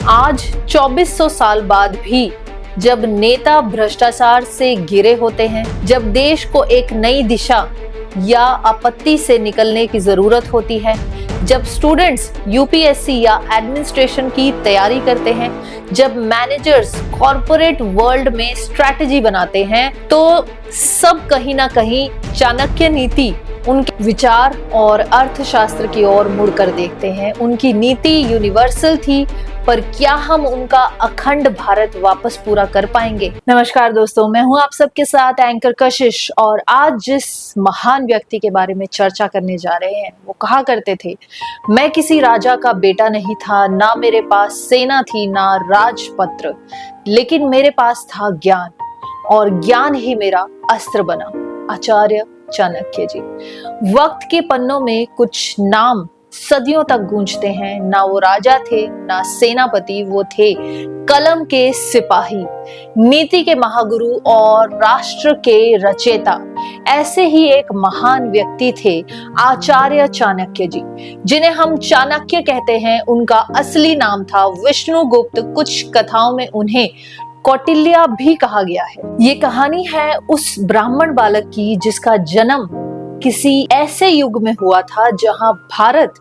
आज 2400 साल बाद भी जब नेता भ्रष्टाचार से घिरे होते हैं, जब देश को एक नई दिशा या आपत्ति से निकलने की जरूरत होती है, जब स्टूडेंट्स यूपीएससी या एडमिनिस्ट्रेशन की तैयारी करते हैं, जब मैनेजर्स कॉर्पोरेट वर्ल्ड में स्ट्रैटेजी बनाते हैं, तो सब कहीं ना कहीं चाणक्य नीति उनके विचार और अर्थशास्त्र की ओर मुड़कर देखते हैं। उनकी नीति यूनिवर्सल थी, पर क्या हम उनका अखंड भारत वापस पूरा कर पाएंगे? नमस्कार दोस्तों, मैं हूं आप सबके साथ एंकर कशिश, और आज जिस महान व्यक्ति के बारे में चर्चा करने जा रहे हैं, वो कहा करते थे, मैं किसी राजा का बेटा नहीं था, ना मेरे पास सेना थी, ना राजपत्र, लेकिन मेरे पास था ज्ञान, और ज्ञान ही मेरा अस्त्र बना। आचार्य चाणक्य जी। वक्त के पन्नों में कुछ नाम सदियों तक गूंजते हैं। ना वो राजा थे, ना सेनापति, वो थे कलम के सिपाही, नीति के महागुरु और राष्ट्र के रचयिता। ऐसे ही एक महान व्यक्ति थे आचार्य चाणक्य जी, जिन्हें हम चाणक्य कहते हैं। उनका असली नाम था विष्णुगुप्त। कुछ कथाओं में उन्हें कौटिल्य भी कहा गया है। ये कहानी है उस ब्राह्मण बालक की जिसका जन्म किसी ऐसे युग में हुआ था जहां भारत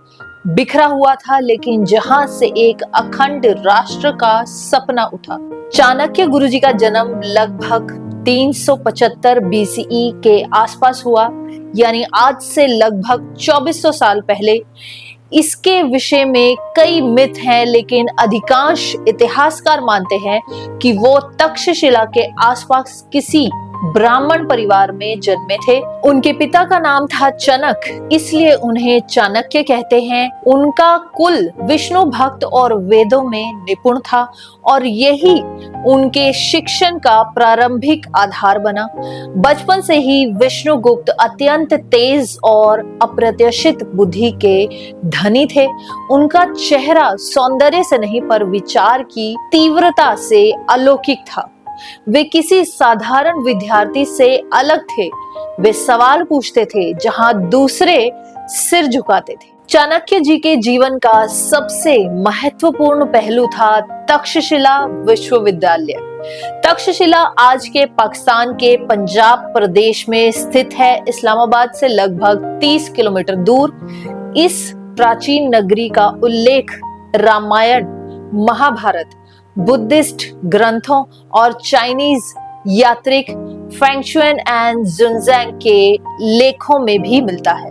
बिखरा हुआ था, लेकिन जहां से एक अखंड राष्ट्र का सपना उठा। चाणक्य गुरुजी का जन्म लगभग 375 बीसीई के आसपास हुआ, यानी आज से लगभग 2400 साल पहले। इसके विषय में कई मिथ हैं, लेकिन अधिकांश इतिहासकार मानते हैं कि वो तक्षशिला के आसपास किसी ब्राह्मण परिवार में जन्मे थे। उनके पिता का नाम था चनक, इसलिए उन्हें चाणक्य कहते हैं। उनका कुल विष्णु भक्त और वेदों में निपुण था, और यही उनके शिक्षण का प्रारंभिक आधार बना। बचपन से ही विष्णुगुप्त अत्यंत तेज और अप्रत्याशित बुद्धि के धनी थे। उनका चेहरा सौंदर्य से नहीं, पर विचार की तीव्रता से अलौकिक था। वे किसी साधारण विद्यार्थी से अलग थे। वे सवाल पूछते थे जहां दूसरे सिर झुकाते थे। चाणक्य जी के जीवन का सबसे महत्वपूर्ण पहलू था तक्षशिला विश्वविद्यालय। तक्षशिला आज के पाकिस्तान के पंजाब प्रदेश में स्थित है, इस्लामाबाद से लगभग 30 किलोमीटर दूर। इस प्राचीन नगरी का उल्लेख रामायण, महाभारत, बुद्धिस्ट ग्रंथों और चाइनीज यात्रिक फेंगशुएन एंड जुनजैंग के लेखों में भी मिलता है।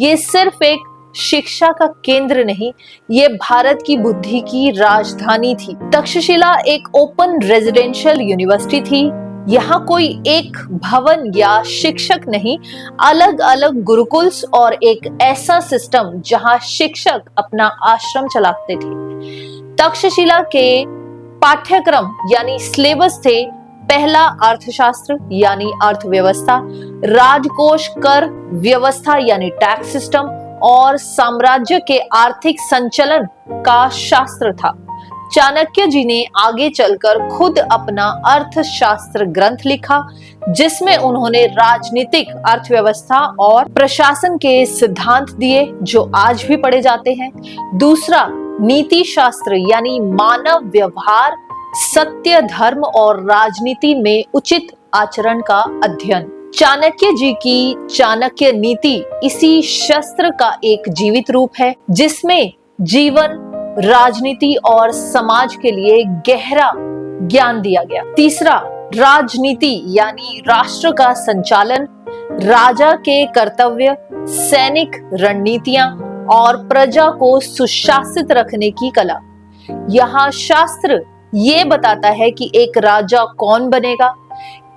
ये सिर्फ एक शिक्षा का केंद्र नहीं, ये भारत की बुद्धि की राजधानी थी। तक्षशिला एक ओपन रेजिडेंशियल यूनिवर्सिटी थी। यहाँ कोई एक भवन या शिक्षक नहीं, अलग अलग गुरुकुल्स और एक ऐसा सिस्टम जहाँ शिक्षक अपना आश्रम चलाते थे। तक्षशिला के पाठ्यक्रम यानी सिलेबस थे: पहला अर्थशास्त्र यानी अर्थव्यवस्था, राजकोष कर व्यवस्था यानी टैक्स सिस्टम, और साम्राज्य के आर्थिक संचालन का शास्त्र था। चाणक्य जी ने आगे चलकर खुद अपना अर्थशास्त्र ग्रंथ लिखा, जिसमें उन्होंने राजनीतिक अर्थव्यवस्था और प्रशासन के सिद्धांत दिए जो आज भी पढ़े जाते हैं। दूसरा नीति शास्त्र यानी मानव व्यवहार, सत्य, धर्म और राजनीति में उचित आचरण का अध्ययन। चाणक्य जी की चाणक्य नीति इसी शास्त्र का एक जीवित रूप है, जिसमें जीवन, राजनीति और समाज के लिए गहरा ज्ञान दिया गया। तीसरा राजनीति यानी राष्ट्र का संचालन, राजा के कर्तव्य, सैनिक रणनीतियां और प्रजा को सुशासित रखने की कला। यहाँ शास्त्र ये बताता है कि एक राजा कौन बनेगा,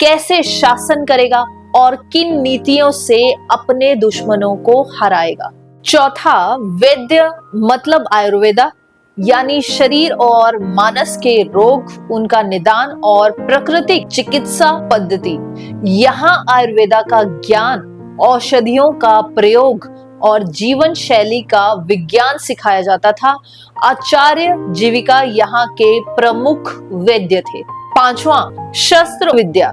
कैसे शासन करेगा और किन नीतियों से अपने दुश्मनों को हराएगा। चौथा वैद्य मतलब आयुर्वेदा, यानी शरीर और मानस के रोग, उनका निदान और प्राकृतिक चिकित्सा पद्धति। यहाँ आयुर्वेदा का ज्ञान, औषधियों का प्रयोग और जीवन शैली का विज्ञान सिखाया जाता था। आचार्य जीविका यहाँ के प्रमुख वैद्य थे। पांचवा शस्त्र विद्या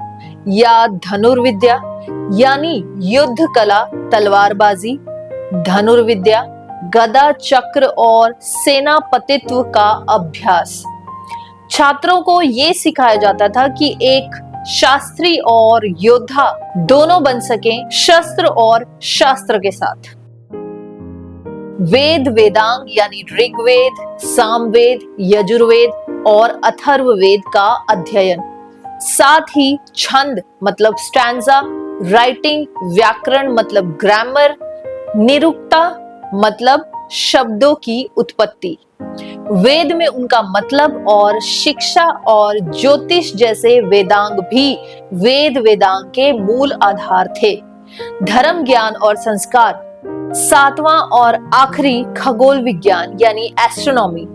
या धनुर्विद्या, यानी युद्ध कला, तलवारबाजी, धनुर्विद्या, गदा चक्र और सेनापतित्व का अभ्यास। छात्रों को ये सिखाया जाता था कि एक शास्त्री और योद्धा दोनों बन सकें शस्त्र और शास्त्र के साथ। वेद वेदांग यानी ऋग्वेद, सामवेद, यजुर्वेद और अथर्ववेद का अध्ययन, साथ ही छंद मतलब स्टैंजा, राइटिंग, व्याकरण मतलब ग्रामर, निरुक्ता मतलब शब्दों की उत्पत्ति, वेद में उनका मतलब और शिक्षा और ज्योतिष जैसे वेदांग भी वेद वेदांग के मूल आधार थे। धर्म ज्ञान और संस्कार, सातवां और आखिरी खगोल विज्ञान यानी एस्ट्रोनॉमी,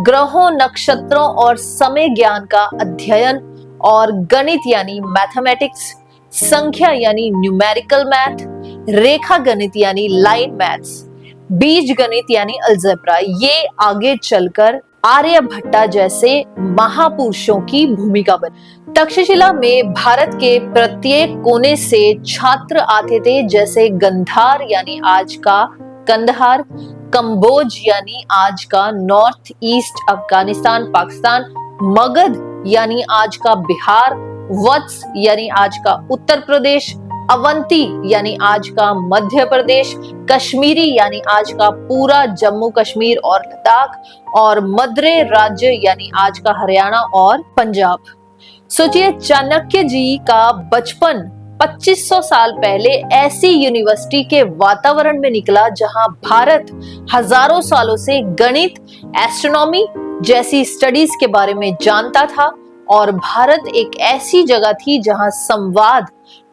ग्रहों, नक्षत्रों और समय ज्ञान का अध्ययन, और गणित यानी मैथमेटिक्स, संख्या यानी न्यूमेरिकल मैथ, रेखा गणित यानी लाइन मैथ्स, बीज गणित यानी अलजेब्रा, ये आगे चलकर आर्यभट्टा जैसे महापुरुषों की भूमिका बनी। तक्षशिला में भारत के प्रत्येक कोने से छात्र आते थे, जैसे गंधार यानी आज का कंदहार, कंबोज यानी आज का नॉर्थ ईस्ट अफगानिस्तान पाकिस्तान, मगध यानी आज का बिहार, वत्स यानी आज का उत्तर प्रदेश, अवंती यानी आज का मध्य प्रदेश, कश्मीरी यानी आज का पूरा जम्मू कश्मीर और लद्दाख, और मद्रे राज्य यानी आज का हरियाणा और पंजाब। सोचिए, चाणक्य जी का बचपन 2500 साल पहले ऐसी यूनिवर्सिटी के वातावरण में निकला जहां भारत हजारों सालों से गणित, एस्ट्रोनॉमी जैसी स्टडीज के बारे में जानता था, और भारत एक ऐसी जगह थी जहां संवाद,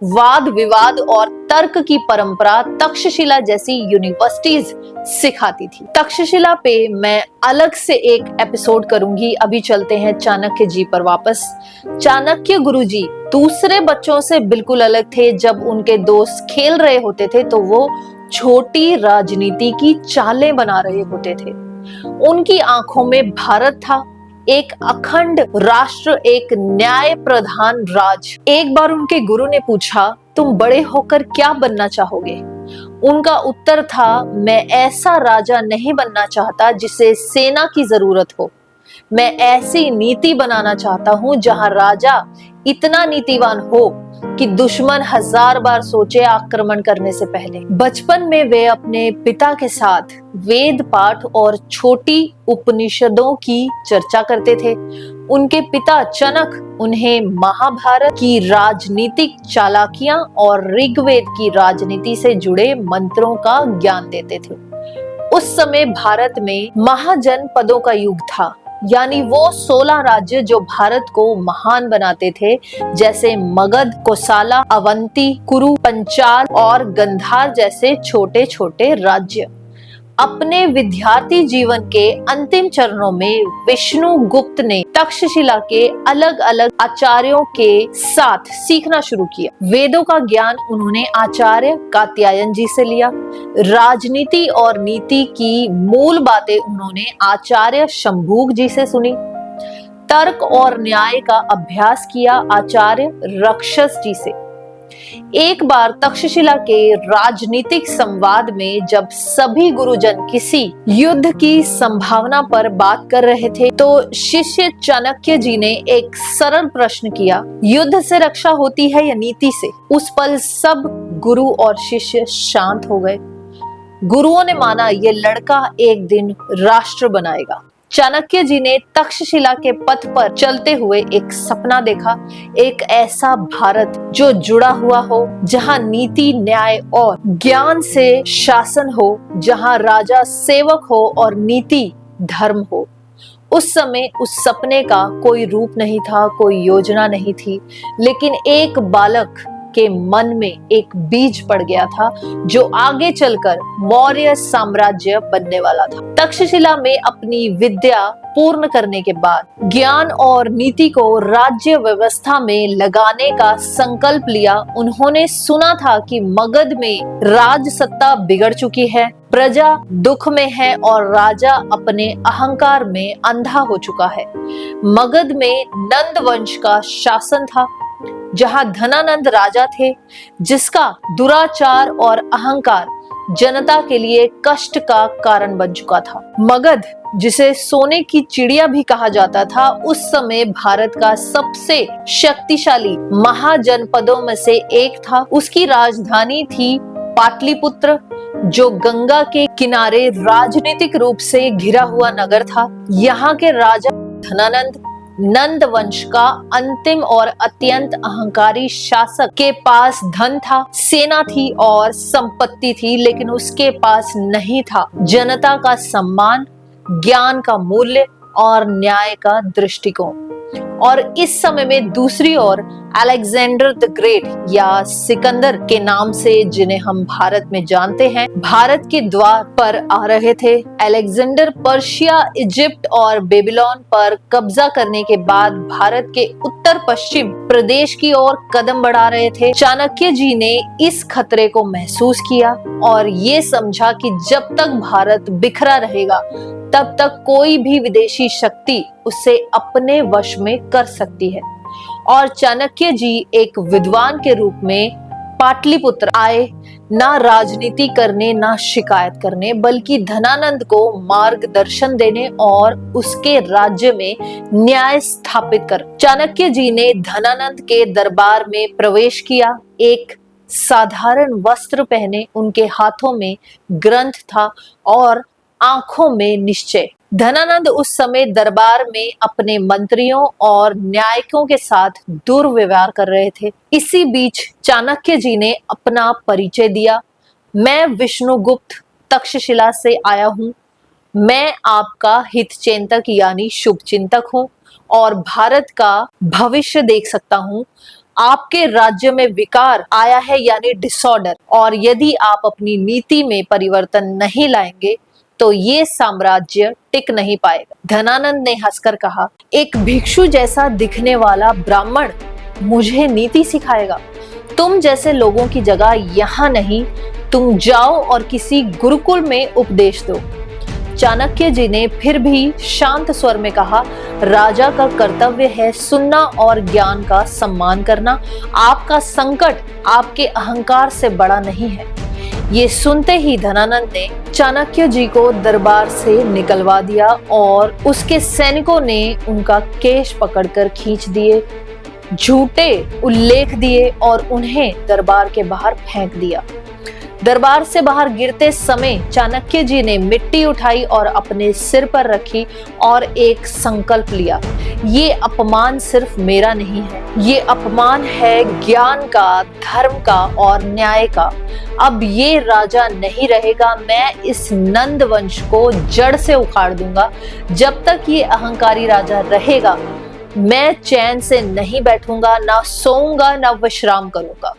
वाद विवाद और तर्क की परंपरा तक्षशिला जैसी यूनिवर्सिटीज सिखाती थी। तक्षशिला पे मैं अलग से एक एपिसोड करूंगी। अभी चलते हैं चाणक्य जी पर वापस। चाणक्य गुरुजी दूसरे बच्चों से बिल्कुल अलग थे। जब उनके दोस्त खेल रहे होते थे तो वो छोटी राजनीति की चालें बना रहे होते थे। उनकी आंखों में भारत था, एक अखंड राष्ट्र, एक न्याय प्रधान राज। एक बार उनके गुरु ने पूछा, तुम बड़े होकर क्या बनना चाहोगे? उनका उत्तर था, मैं ऐसा राजा नहीं बनना चाहता जिसे सेना की जरूरत हो। मैं ऐसी नीति बनाना चाहता हूं जहां राजा इतना नीतिवान हो कि दुश्मन 1000 बार सोचे आक्रमण करने से पहले। बचपन में वे अपने पिता के साथ वेद पाठ और छोटी उपनिषदों की चर्चा करते थे। उनके पिता चनक उन्हें महाभारत की राजनीतिक चालाकियां और ऋग्वेद की राजनीति से जुड़े मंत्रों का ज्ञान देते थे। उस समय भारत में महाजनपदों का युग था, यानी वो 16 राज्य जो भारत को महान बनाते थे, जैसे मगध, कोसाला, अवंती, कुरु, पंचाल और गंधार जैसे छोटे छोटे राज्य। अपने विद्यार्थी जीवन के अंतिम चरणों में विष्णुगुप्त ने तक्षशिला के अलग अलग आचार्यों के साथ सीखना शुरू किया। वेदों का ज्ञान उन्होंने आचार्य कात्यायन जी से लिया। राजनीति और नीति की मूल बातें उन्होंने आचार्य शंभूक जी से सुनी। तर्क और न्याय का अभ्यास किया आचार्य रक्षस जी से। एक बार तक्षशिला के राजनीतिक संवाद में जब सभी गुरुजन किसी युद्ध की संभावना पर बात कर रहे थे, तो शिष्य चाणक्य जी ने एक सरल प्रश्न किया, युद्ध से रक्षा होती है या नीति से? उस पल सब गुरु और शिष्य शांत हो गए। गुरुओं ने माना ये लड़का एक दिन राष्ट्र बनाएगा। चाणक्य जी ने तक्षशिला के पथ पर चलते हुए एक सपना देखा, एक ऐसा भारत जो जुड़ा हुआ हो, जहां नीति, न्याय और ज्ञान से शासन हो, जहां राजा सेवक हो और नीति धर्म हो। उस समय उस सपने का कोई रूप नहीं था, कोई योजना नहीं थी, लेकिन एक बालक के मन में एक बीज पड़ गया था जो आगे चलकर मौर्य साम्राज्य बनने वाला था। तक्षशिला में अपनी विद्या पूर्ण करने के बाद ज्ञान और नीति को राज्य व्यवस्था में लगाने का संकल्प लिया। उन्होंने सुना था कि मगध में राज सत्ता बिगड़ चुकी है, प्रजा दुख में है और राजा अपने अहंकार में अंधा हो चुका है। मगध में नंद वंश का शासन था, जहां धनानंद राजा थे, जिसका दुराचार और अहंकार जनता के लिए कष्ट का कारण बन चुका था। मगध, जिसे सोने की चिड़िया भी कहा जाता था, उस समय भारत का सबसे शक्तिशाली महाजनपदों में से एक था। उसकी राजधानी थी पाटलिपुत्र, जो गंगा के किनारे राजनीतिक रूप से घिरा हुआ नगर था। यहाँ के राजा धनानंद, नंद वंश का अंतिम और अत्यंत अहंकारी शासक, के पास धन था, सेना थी और संपत्ति थी, लेकिन उसके पास नहीं था जनता का सम्मान, ज्ञान का मूल्य और न्याय का दृष्टिकोण। और इस समय में दूसरी ओर अलेक्जेंडर द ग्रेट या सिकंदर के नाम से, जिन्हें हम भारत में जानते हैं, भारत के द्वार पर आ रहे थे। अलेक्जेंडर पर्शिया, इजिप्ट और बेबीलोन पर कब्जा करने के बाद भारत के उत्तर पश्चिम प्रदेश की ओर कदम बढ़ा रहे थे। चाणक्य जी ने इस खतरे को महसूस किया और ये समझा कि जब तक भारत बिखरा रहेगा तब तक कोई भी विदेशी शक्ति उसे अपने वश में कर सकती है। और चाणक्य जी एक विद्वान के रूप में पाटलिपुत्र आए, ना राजनीति करने ना शिकायत करने, बल्कि धनानंद को मार्गदर्शन देने और उसके राज्य में न्याय स्थापित कर। चाणक्य जी ने धनानंद के दरबार में प्रवेश किया। एक साधारण वस्त्र पहने, उनके हाथों में ग्रंथ था और आंखों में निश्चय। धनानंद उस समय दरबार में अपने मंत्रियों और न्यायिकों के साथ दुर्व्यवहार कर रहे थे। इसी बीच चाणक्य जी ने अपना परिचय दिया। मैं विष्णुगुप्त तक्षशिला से आया हूँ। मैं आपका हितचिंतक यानी शुभचिंतक हूँ और भारत का भविष्य देख सकता हूँ। आपके राज्य में विकार आया है यानी डिसऑर्डर, और यदि आप अपनी नीति में परिवर्तन नहीं लाएंगे तो ये साम्राज्य टिक नहीं पाएगा। धनानंद ने हंसकर कहा, एक भिक्षु जैसा दिखने वाला ब्राह्मण मुझे नीति सिखाएगा? तुम जैसे लोगों की जगह यहाँ नहीं। तुम जाओ और किसी गुरुकुल में उपदेश दो। चाणक्य जी ने फिर भी शांत स्वर में कहा, राजा का कर्तव्य है सुनना और ज्ञान का सम्मान करना। आपका संकट आपके अहंकार से बड़ा नहीं है। ये सुनते ही धनानंद ने चाणक्य जी को दरबार से निकलवा दिया और उसके सैनिकों ने उनका केश पकड़कर खींच दिए, झूठे उल्लेख दिए और उन्हें दरबार के बाहर फेंक दिया। दरबार से बाहर गिरते समय चाणक्य जी ने मिट्टी उठाई और अपने सिर पर रखी और एक संकल्प लिया, ये अपमान सिर्फ मेरा नहीं है, ये अपमान है ज्ञान का, धर्म का और न्याय का। अब ये राजा नहीं रहेगा। मैं इस नंद वंश को जड़ से उखाड़ दूंगा। जब तक ये अहंकारी राजा रहेगा मैं चैन से नहीं बैठूंगा, ना सोऊंगा ना विश्राम करूंगा।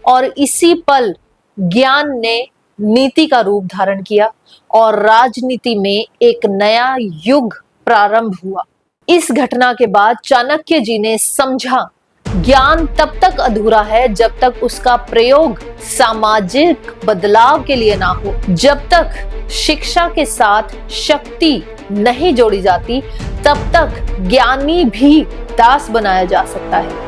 और इसी पल ज्ञान ने नीति का रूप धारण किया और राजनीति में एक नया युग प्रारंभ हुआ। इस घटना के बाद चाणक्य जी ने समझा, ज्ञान तब तक अधूरा है जब तक उसका प्रयोग सामाजिक बदलाव के लिए ना हो। जब तक शिक्षा के साथ शक्ति नहीं जोड़ी जाती तब तक ज्ञानी भी दास बनाया जा सकता है।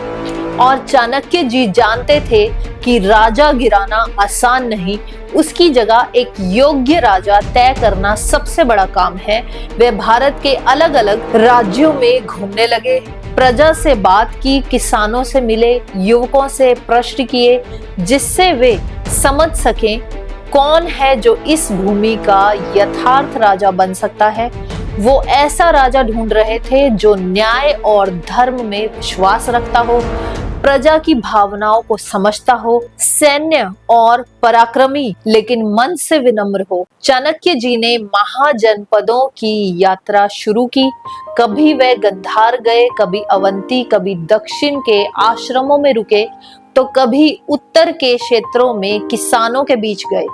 और चाणक्य जी जानते थे कि राजा गिराना आसान नहीं, उसकी जगह एक योग्य राजा तय करना सबसे बड़ा काम है। वे भारत के अलग अलग राज्यों में घूमने लगे, प्रजा से बात की, किसानों से मिले, युवकों से प्रश्न किए, जिससे वे समझ सकें कौन है जो इस भूमि का यथार्थ राजा बन सकता है। वो ऐसा राजा ढूंढ रहे थे जो न्याय और धर्म में विश्वास रखता हो, प्रजा की भावनाओं को समझता हो, सैन्य और पराक्रमी लेकिन मन से विनम्र हो। चाणक्य जी ने महाजनपदों की यात्रा शुरू की। कभी वे गंधार गए, कभी अवंती, कभी दक्षिण के आश्रमों में रुके, तो कभी उत्तर के क्षेत्रों में किसानों के बीच गए।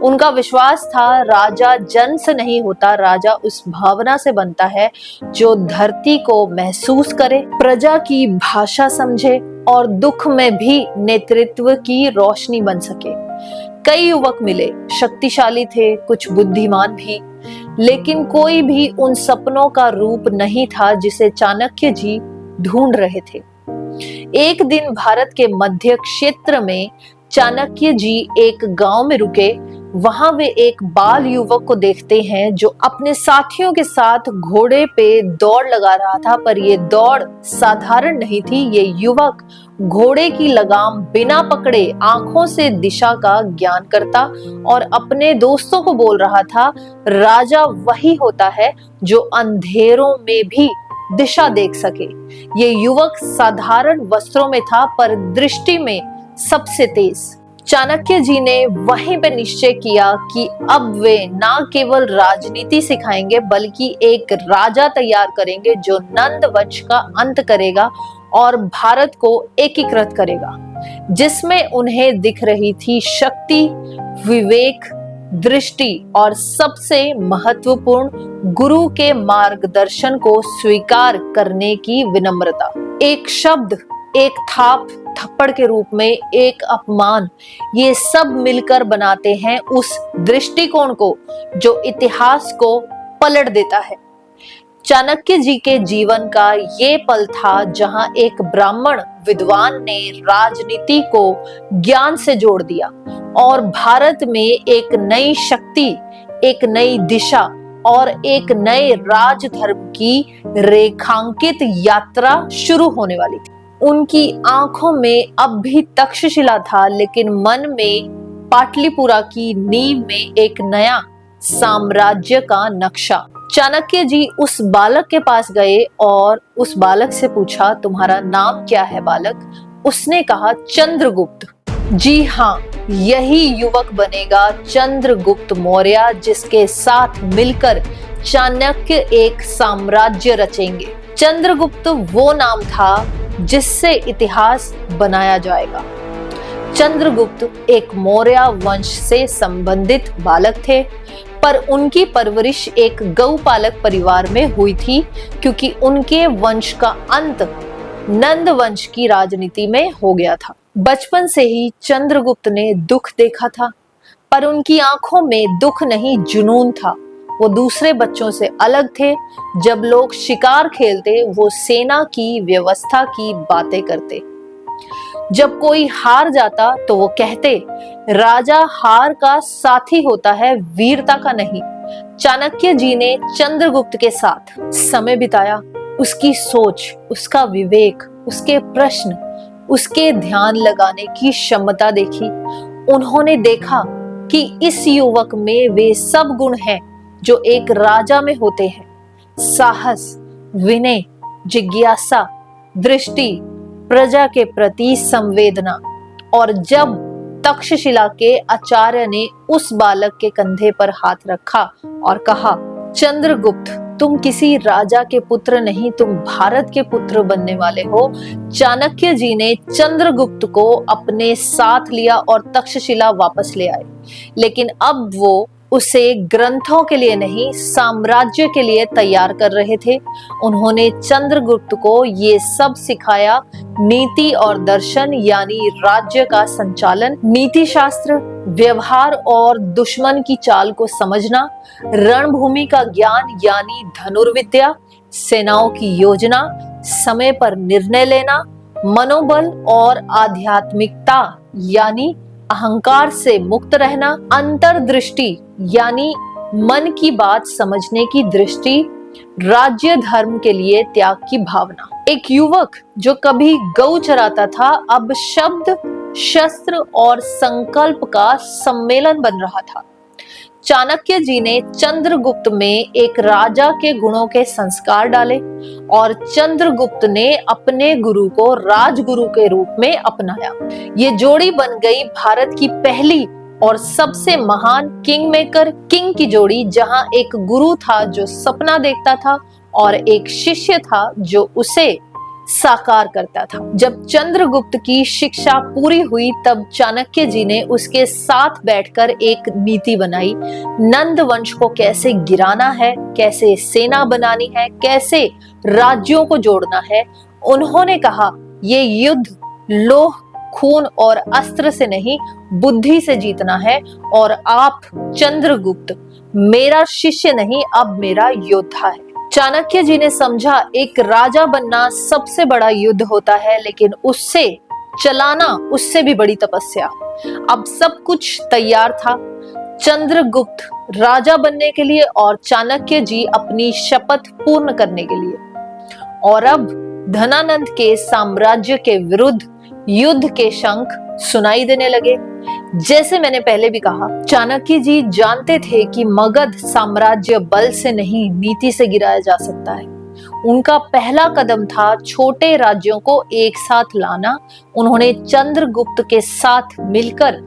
उनका विश्वास था राजा जन से नहीं होता, राजा उस भावना से बनता है जो धरती को महसूस करे, प्रजा की भाषा समझे और दुख में भी नेतृत्व की रोशनी बन सके। कई युवक मिले, शक्तिशाली थे, कुछ बुद्धिमान भी, लेकिन कोई भी उन सपनों का रूप नहीं था जिसे चाणक्य जी ढूंढ रहे थे। एक दिन भारत के मध्य क्षेत्र में चाणक्य जी एक गांव में रुके। वहां वे एक बाल युवक को देखते हैं जो अपने साथियों के साथ घोड़े पे दौड़ लगा रहा था, पर ये दौड़ साधारण नहीं थी। ये युवक घोड़े की लगाम बिना पकड़े आंखों से दिशा का ज्ञान करता और अपने दोस्तों को बोल रहा था, राजा वही होता है जो अंधेरों में भी दिशा देख सके। ये युवक साधारण वस्त्रों में था, पर दृष्टि में सबसे तेज। चाणक्य जी ने वहीं पे निश्चय किया कि अब वे ना केवल राजनीति सिखाएंगे बल्कि एक राजा तैयार करेंगे जो नंद वंश का अंत करेगा और भारत को एकीकृत करेगा, जिसमें उन्हें दिख रही थी शक्ति, विवेक, दृष्टि और सबसे महत्वपूर्ण गुरु के मार्गदर्शन को स्वीकार करने की विनम्रता। एक शब्द, एक थाप, थप्पड़ के रूप में एक अपमान, ये सब मिलकर बनाते हैं उस दृष्टिकोण को जो इतिहास को पलट देता है। चाणक्य जी के जीवन का ये पल था जहां एक ब्राह्मण विद्वान ने राजनीति को ज्ञान से जोड़ दिया और भारत में एक नई शक्ति, एक नई दिशा और एक नए राजधर्म की रेखांकित यात्रा शुरू होने वाली थी। उनकी आंखों में अब भी तक्षशिला था, लेकिन मन में पाटलिपुरा की नींव में एक नया साम्राज्य का नक्शा। चाणक्य जी उस बालक के पास गए और उस बालक से पूछा, तुम्हारा नाम क्या है बालक? उसने कहा, चंद्रगुप्त। जी हाँ, यही युवक बनेगा चंद्रगुप्त मौर्य, जिसके साथ मिलकर चाणक्य एक साम्राज्य रचेंगे। चंद्रगुप्त वो नाम था जिससे इतिहास बनाया जाएगा। चंद्रगुप्त एक मौर्य वंश से संबंधित बालक थे, पर उनकी परवरिश एक गौपालक परिवार में हुई थी, क्योंकि उनके वंश का अंत नंद वंश की राजनीति में हो गया था। बचपन से ही चंद्रगुप्त ने दुख देखा था, पर उनकी आंखों में दुख नहीं, जुनून था। वो दूसरे बच्चों से अलग थे। जब लोग शिकार खेलते, वो सेना की व्यवस्था की बातें करते। जब कोई हार जाता तो वो कहते, राजा हार का साथी होता है, वीरता का नहीं। चाणक्य जी ने चंद्रगुप्त के साथ समय बिताया। उसकी सोच, उसका विवेक, उसके प्रश्न, उसके ध्यान लगाने की क्षमता देखी। उन्होंने देखा कि इस युवक में वे सब गुण हैं जो एक राजा में होते हैं: साहस, विनय, जिज्ञासा, दृष्टि, प्रजा के प्रति संवेदना। और जब तक्षशिला के आचार्य ने उस बालक के कंधे पर हाथ रखा और कहा, चंद्रगुप्त, तुम किसी राजा के पुत्र नहीं, तुम भारत के पुत्र बनने वाले हो, चाणक्य जी ने चंद्रगुप्त को अपने साथ लिया और तक्षशिला वापस ले आए। लेकिन अब वो उसे ग्रंथों के लिए नहीं, साम्राज्य के लिए तैयार कर रहे थे। उन्होंने चंद्रगुप्त को ये सब सिखाया: नीति और दर्शन यानी राज्य का संचालन, नीति शास्त्र, व्यवहार और दुश्मन की चाल को समझना, रणभूमि का ज्ञान यानी धनुर्विद्या, सेनाओं की योजना, समय पर निर्णय लेना, मनोबल और आध्यात्मिकता यानी अहंकार से मुक्त रहना, अंतर्दृष्टि यानी मन की बात समझने की दृष्टि, राज्य धर्म के लिए त्याग की भावना। एक युवक जो कभी गौ चराता था, अब शब्द, शस्त्र और संकल्प का सम्मेलन बन रहा था। चाणक्य जी ने चंद्रगुप्त में एक राजा के गुणों के संस्कार डाले और चंद्रगुप्त ने अपने गुरु को राजगुरु के रूप में अपनाया। ये जोड़ी बन गई भारत की पहली और सबसे महान किंग मेकर किंग की जोड़ी, जहां एक गुरु था जो सपना देखता था और एक शिष्य था जो उसे साकार करता था। जब चंद्रगुप्त की शिक्षा पूरी हुई, तब चाणक्य जी ने उसके साथ बैठकर एक नीति बनाई। नंद वंश को कैसे गिराना है, कैसे सेना बनानी है, कैसे राज्यों को जोड़ना है। उन्होंने कहा, ये युद्ध लोह, खून और अस्त्र से नहीं, बुद्धि से जीतना है। और आप चंद्रगुप्त मेरा शिष्य नहीं, अब मेरा योद्धा है। चाणक्य जी ने समझा, एक राजा बनना सबसे बड़ा युद्ध होता है, लेकिन उससे चलाना उससे भी बड़ी तपस्या। अब सब कुछ तैयार था। चंद्रगुप्त राजा बनने के लिए और चाणक्य जी अपनी शपथ पूर्ण करने के लिए। और अब धनानंद के साम्राज्य के विरुद्ध युद्ध के शंख सुनाई देने लगे। जैसे मैंने पहले भी कहा, चाणक्य जी जानते थे कि मगध साम्राज्य बल से नहीं, नीति से गिराया जा सकता है। उनका पहला कदम था छोटे राज्यों को एक साथ लाना। उन्होंने चंद्रगुप्त के साथ मिलकर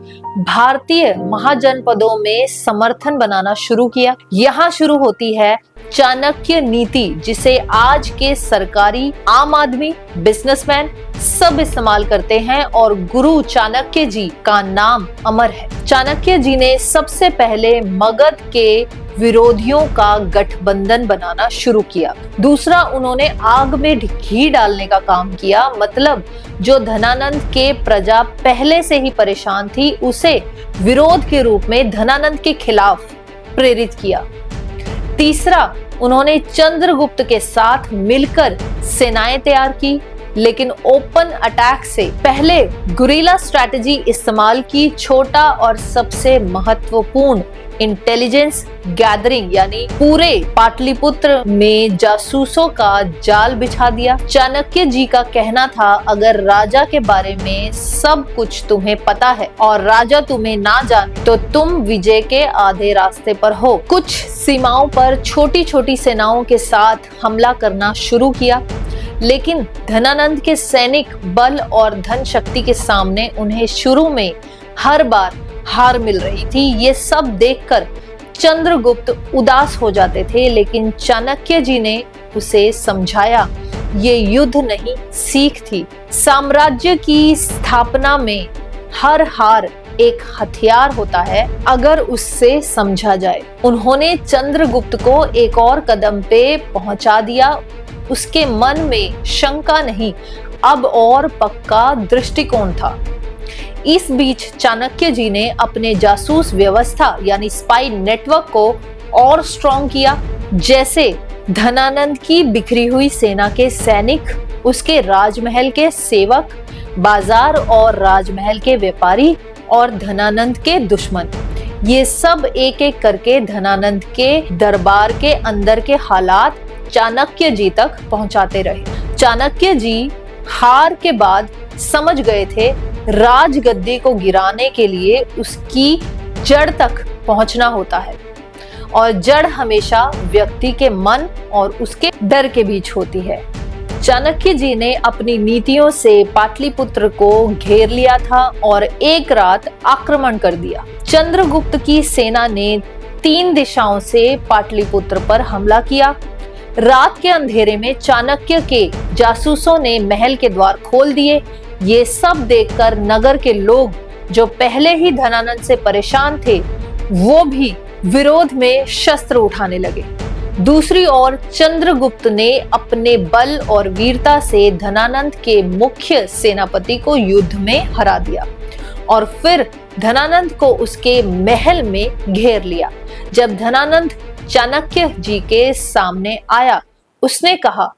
भारतीय महाजनपदों में समर्थन बनाना शुरू किया। यहाँ शुरू होती है चाणक्य नीति, जिसे आज के सरकारी, आम आदमी, बिजनेसमैन सब इस्तेमाल करते हैं और गुरु चाणक्य जी का नाम अमर है। चाणक्य जी ने सबसे पहले मगध के विरोधियों का गठबंधन बनाना शुरू किया। दूसरा, उन्होंने आग में घी डालने का काम किया, मतलब जो धनानंद के प्रजा पहले से ही परेशान थी, उसे विरोध के रूप में धनानंद के खिलाफ प्रेरित किया। तीसरा, उन्होंने चंद्रगुप्त के साथ मिलकर सेनाएं तैयार की, लेकिन ओपन अटैक से पहले गुरिल्ला स्ट्रैटेजी इस्तेमाल की। छोटा और सबसे महत्वपूर्ण, इंटेलिजेंस गैदरिंग, यानी पूरे पाटलिपुत्र में जासूसों का जाल बिछा दिया। चाणक्य जी का कहना था, अगर राजा के बारे में सब कुछ तुम्हें पता है और राजा तुम्हें ना जाने, तो तुम विजय के आधे रास्ते पर हो। कुछ सीमाओं पर छोटी छोटी सेनाओं के साथ हमला करना शुरू किया, लेकिन धनानंद के सैनिक बल और धन शक्ति के सामने उन्हें शुरू में हर बार हार मिल रही थी। ये सब देखकर चंद्रगुप्त उदास हो जाते थे, लेकिन चाणक्य जी ने उसे समझाया, ये युद्ध नहीं, सीख थी। साम्राज्य की स्थापना में हर हार एक हथियार होता है, अगर उससे समझा जाए। उन्होंने चंद्रगुप्त को एक और कदम पे पहुंचा दिया। उसके मन में शंका नहीं, अब और पक्का दृष्टिकोण था। इस बीच चाणक्य जी ने अपने जासूस व्यवस्था यानी स्पाई नेटवर्क को और स्ट्रॉन्ग किया। जैसे धनानंद की बिखरी हुई सेना के सैनिक, उसके राजमहल के सेवक, बाजार और राजमहल के व्यापारी और धनानंद के दुश्मन, ये सब एक एक करके धनानंद के दरबार के अंदर के हालात चाणक्य जी तक पहुंचाते रहे। चाणक्य जी हार के बाद समझ गए थे, राजगद्दी को गिराने के लिए उसकी जड़ तक पहुंचना होता है, और जड़ हमेशा व्यक्ति के मन और उसके डर के बीच होती है। चाणक्य जी ने अपनी नीतियों से पाटलिपुत्र को घेर लिया था और एक रात आक्रमण कर दिया। चंद्रगुप्त की सेना ने 3 दिशाओं से पाटलिपुत्र पर हमला किया। रात के अंधेरे में चाणक्य के जासूसों ने महल के द्वार खोल दिए। ये सब देखकर नगर के लोग, जो पहले ही धनानंद से परेशान थे, वो भी विरोध में शस्त्र उठाने लगे। दूसरी ओर चंद्रगुप्त ने अपने बल और वीरता से धनानंद के मुख्य सेनापति को युद्ध में हरा दिया और फिर धनानंद को उसके महल में घेर लिया। जब धनानंद चाणक्य जी के सामने आया, उसने कहा,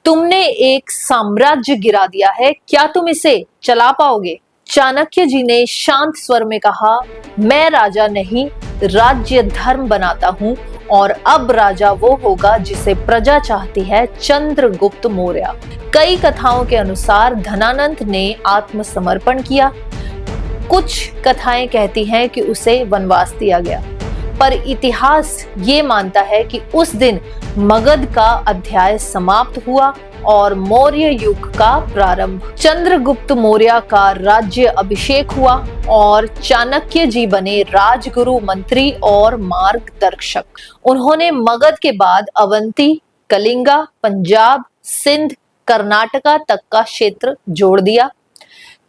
तुमने एक साम्राज्य गिरा दिया है, क्या तुम इसे चला पाओगे? चाणक्य जी ने शांत स्वर में कहा, मैं राजा नहीं, राज्य धर्म बनाता हूँ, और अब राजा वो होगा जिसे प्रजा चाहती है, चंद्रगुप्त मौर्य। कई कथाओं के अनुसार धनानंद ने आत्मसमर्पण किया। कुछ कथाएं कहती हैं कि उसे वनवास दिया गया, पर इतिहास ये मानता है कि उस दिन मगध का अध्याय समाप्त हुआ और मौर्य युग का प्रारंभ। चंद्रगुप्त मौर्य का राज्य अभिषेक हुआ और चाणक्य जी बने राजगुरु, मंत्री और मार्गदर्शक। उन्होंने मगध के बाद अवंती, कलिंगा, पंजाब, सिंध, कर्नाटका तक का क्षेत्र जोड़ दिया।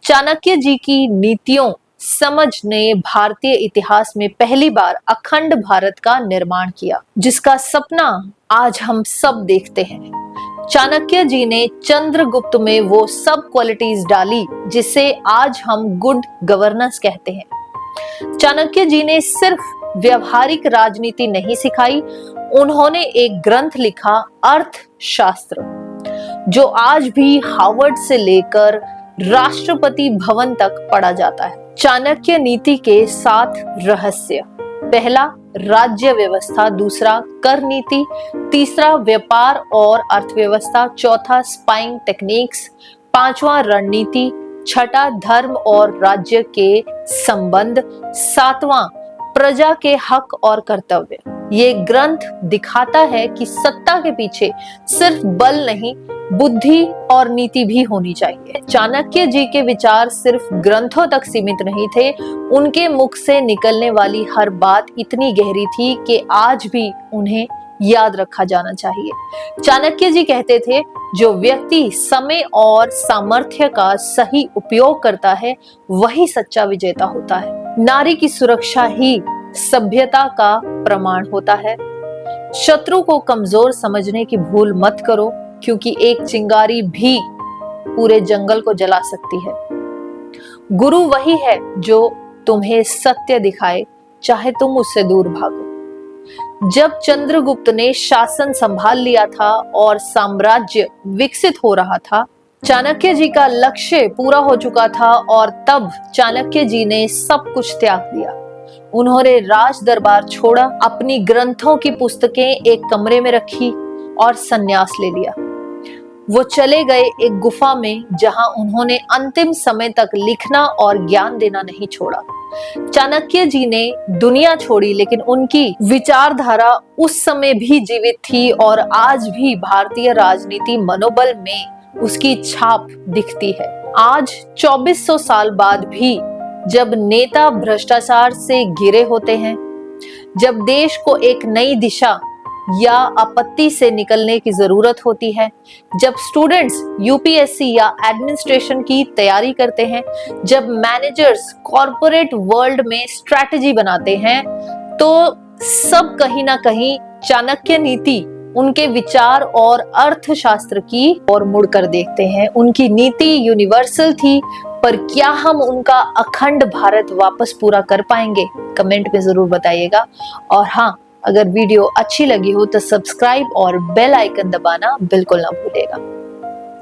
चाणक्य जी की नीतियों समझ ने भारतीय इतिहास में पहली बार अखंड भारत का निर्माण किया, जिसका सपना आज हम सब देखते हैं। चाणक्य जी ने चंद्रगुप्त में वो सब क्वालिटीज डाली जिसे आज हम गुड गवर्नेंस कहते हैं। चाणक्य जी ने सिर्फ व्यवहारिक राजनीति नहीं सिखाई, उन्होंने एक ग्रंथ लिखा, अर्थशास्त्र, जो आज भी हार्वर्ड से लेकर राष्ट्रपति भवन तक पढ़ा जाता है। चाणक्य नीति के 7 रहस्य। पहला राज्य व्यवस्था, दूसरा कर नीति, तीसरा व्यापार और अर्थव्यवस्था, चौथा स्पाइंग टेक्निक्स, पांचवा रणनीति, छठा धर्म और राज्य के संबंध, सातवां प्रजा के हक और कर्तव्य। ये ग्रंथ दिखाता है कि सत्ता के पीछे सिर्फ बल नहीं, बुद्धि और नीति भी होनी चाहिए। चाणक्य जी के विचार सिर्फ ग्रंथों तक सीमित नहीं थे, उनके मुख से निकलने वाली हर बात इतनी गहरी थी कि आज भी उन्हें याद रखा जाना चाहिए। चाणक्य जी कहते थे, जो व्यक्ति समय और सामर्थ्य का सही उपयोग करता है वही सच्चा विजेता होता है। नारी की सुरक्षा ही सभ्यता का प्रमाण होता है। शत्रु को कमजोर समझने की भूल मत करो, क्योंकि एक चिंगारी भी पूरे जंगल को जला सकती है। गुरु वही है जो तुम्हें सत्य दिखाए, चाहे तुम उससे दूर भागो। जब चंद्रगुप्त ने शासन संभाल लिया था और साम्राज्य विकसित हो रहा था, चाणक्य जी का लक्ष्य पूरा हो चुका था और तब चाणक्य जी ने सब कुछ त्याग दिया। उन्होंने राज दरबार छोड़ा, अपनी ग्रंथों की पुस्तकें एक कमरे में रखी और संन्यास ले लिया। वो चले गए एक गुफा में, जहां उन्होंने अंतिम समय तक लिखना और ज्ञान देना नहीं छोड़ा। चाणक्य जी ने दुनिया छोड़ी, लेकिन उनकी विचारधारा उस समय भी जीवित थी और आज भी भारतीय राजनीति मनोबल में उसकी छाप दिखती है। आज 2400 साल बाद भी जब नेता भ्रष्टाचार से घिरे होते हैं, जब देश को एक नई दिशा या आपत्ति से निकलने की जरूरत होती है, जब स्टूडेंट्स यूपीएससी या एडमिनिस्ट्रेशन की तैयारी करते हैं, जब मैनेजर्स कॉर्पोरेट वर्ल्ड में स्ट्रैटेजी बनाते हैं, तो सब कहीं ना कहीं चाणक्य नीति, उनके विचार और अर्थशास्त्र की ओर मुड़कर देखते हैं। उनकी नीति यूनिवर्सल थी, पर क्या हम उनका अखंड भारत वापस पूरा कर पाएंगे? कमेंट में जरूर बताइएगा। और हाँ, अगर वीडियो अच्छी लगी हो तो सब्सक्राइब और बेल आइकन दबाना बिल्कुल ना भूलिएगा।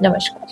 नमस्कार।